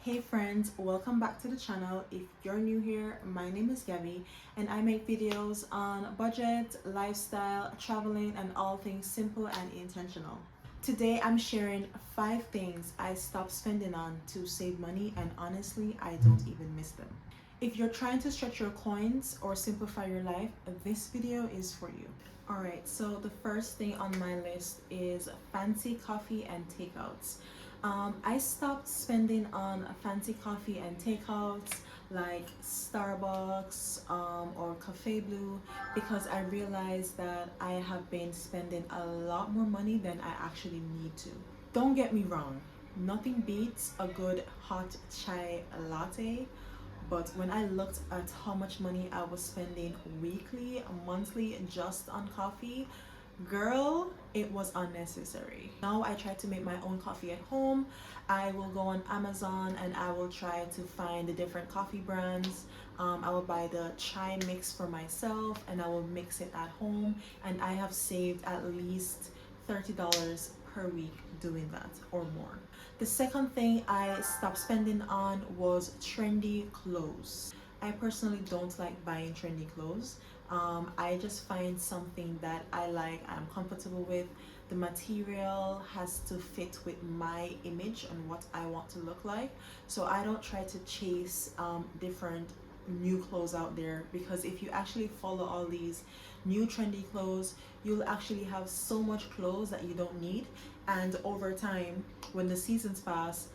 Hey friends, welcome back to the channel. If you're new here, my name is Gabby and I make videos on budget, lifestyle, traveling and all things simple and intentional. Today I'm sharing 5 things I stopped spending on to save money, and honestly I don't even miss them. If you're trying to stretch your coins or simplify your life, this video is for you. Alright, so the first thing on my list is fancy coffee and takeouts. I stopped spending on fancy coffee and takeouts like Starbucks or Cafe Blue because I realized that I have been spending a lot more money than I actually need to. Don't get me wrong, nothing beats a good hot chai latte, but when I looked at how much money I was spending weekly, monthly just on coffee, girl, it was unnecessary. Now I try to make my own coffee at home. I will go on Amazon and I will try to find the different coffee brands. I will buy the chai mix for myself and I will mix it at home, and I have saved at least $30 per week doing that or more. The second thing I stopped spending on was trendy clothes. I personally don't like buying trendy clothes. I just find something that I like, I'm comfortable with. The material has to fit with my image and what I want to look like. So I don't try to chase different new clothes out there, because if you actually follow all these new trendy clothes, you'll actually have so much clothes that you don't need, and over time when the seasons pass,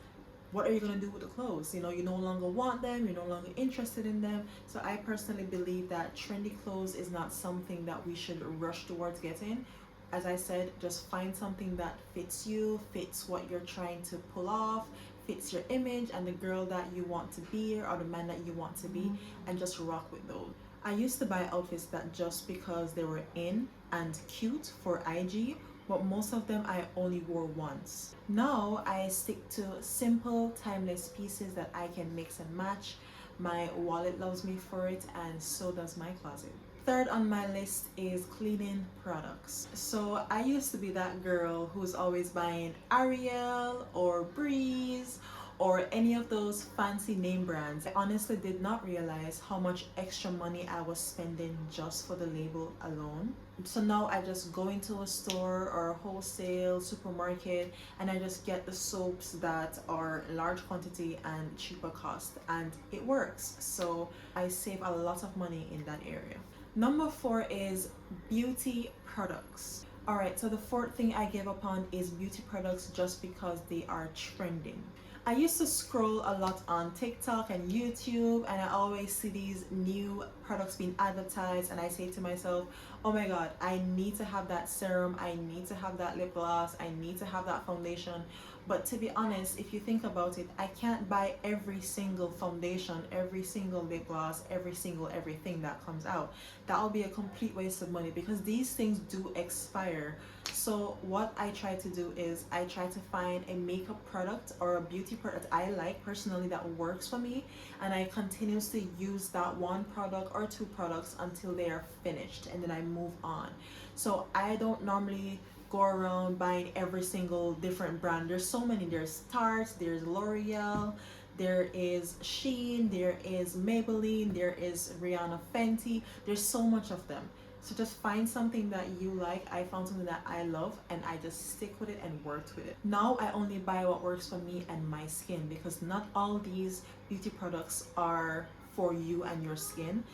what are you going to do with the clothes? You no longer want them, you're no longer interested in them. So I personally believe that trendy clothes is not something that we should rush towards getting. As I said, just find something that fits you, fits what you're trying to pull off, fits your image and the girl that you want to be or the man that you want to be, and just rock with those. I used to buy outfits that just because they were in and cute for IG, but most of them I only wore once. Now I stick to simple, timeless pieces that I can mix and match. My wallet loves me for it, and so does my closet. Third on my list is cleaning products. So I used to be that girl who's always buying Ariel or Breeze or any of those fancy name brands. I honestly did not realize how much extra money I was spending just for the label alone. So now I just go into a store or a wholesale supermarket and I just get the soaps that are large quantity and cheaper cost, and it works. So I save a lot of money in that area. Number 4 is beauty products. Alright, so the fourth thing I gave up on is beauty products just because they are trending. I used to scroll a lot on TikTok and YouTube, and I always see these new products being advertised, and I say to myself, oh my god, I need to have that serum, I need to have that lip gloss, I need to have that foundation. But to be honest, if you think about it, I can't buy every single foundation, every single lip gloss, every single everything that comes out. That'll be a complete waste of money because these things do expire. So what I try to do is I try to find a makeup product or a beauty product I like personally that works for me, and I continuously use that one product or two products until they are finished, and then I move on. So I don't normally go around buying every single different brand. There's so many. There's Tarte, there's L'Oreal, there is Shein, there is Maybelline, there is Rihanna Fenty. There's so much of them. So just find something that you like. I found something that I love and I just stick with it and worked with it. Now I only buy what works for me and my skin, because not all these beauty products are for you and your skin.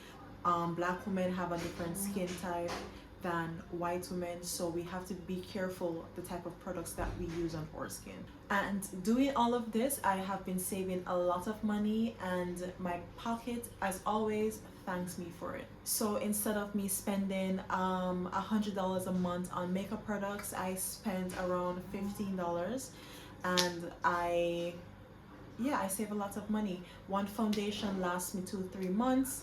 Black women have a different skin type than white women, so we have to be careful the type of products that we use on our skin. And doing all of this, I have been saving a lot of money, and my pocket, as always, thanks me for it. So instead of me spending $100 a month on makeup products, I spent around $15, and I save a lot of money. One foundation lasts me 2-3 months.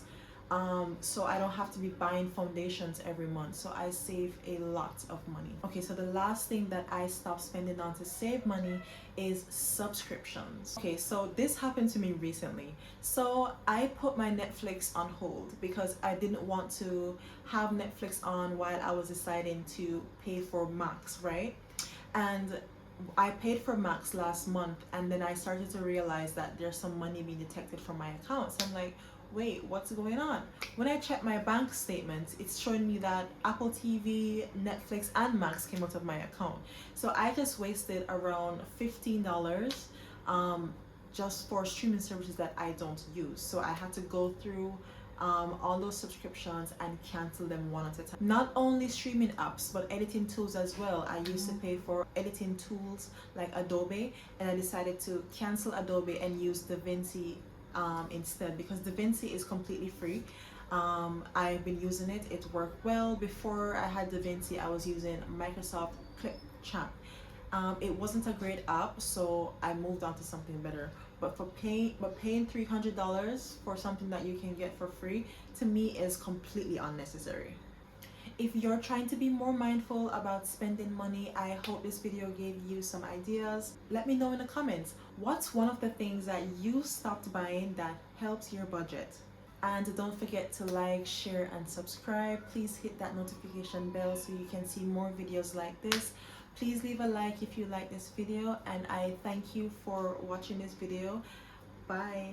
So I don't have to be buying foundations every month, so I save a lot of money. Okay, so the last thing that I stopped spending on to save money is subscriptions. Okay, so this happened to me recently. So I put my Netflix on hold because I didn't want to have Netflix on while I was deciding to pay for Max, right? And I paid for Max last month, and then I started to realize that there's some money being detected from my account. So I'm like, wait, what's going on? When I check my bank statements, it's showing me that Apple TV, Netflix, and Max came out of my account. So I just wasted around $15 just for streaming services that I don't use. So I had to go through all those subscriptions and cancel them one at a time. Not only streaming apps, but editing tools as well. I used to pay for editing tools like Adobe, and I decided to cancel Adobe and use DaVinci instead, because DaVinci is completely free. I've been using it, it worked well. Before I had DaVinci, I was using Microsoft Clipchamp. It wasn't a great app, so I moved on to something better. But paying $300 for something that you can get for free, to me, is completely unnecessary. If you're trying to be more mindful about spending money, I hope this video gave you some ideas. Let me know in the comments, what's one of the things that you stopped buying that helps your budget? And don't forget to like, share, and subscribe. Please hit that notification bell so you can see more videos like this. Please leave a like if you like this video, and I thank you for watching this video. Bye.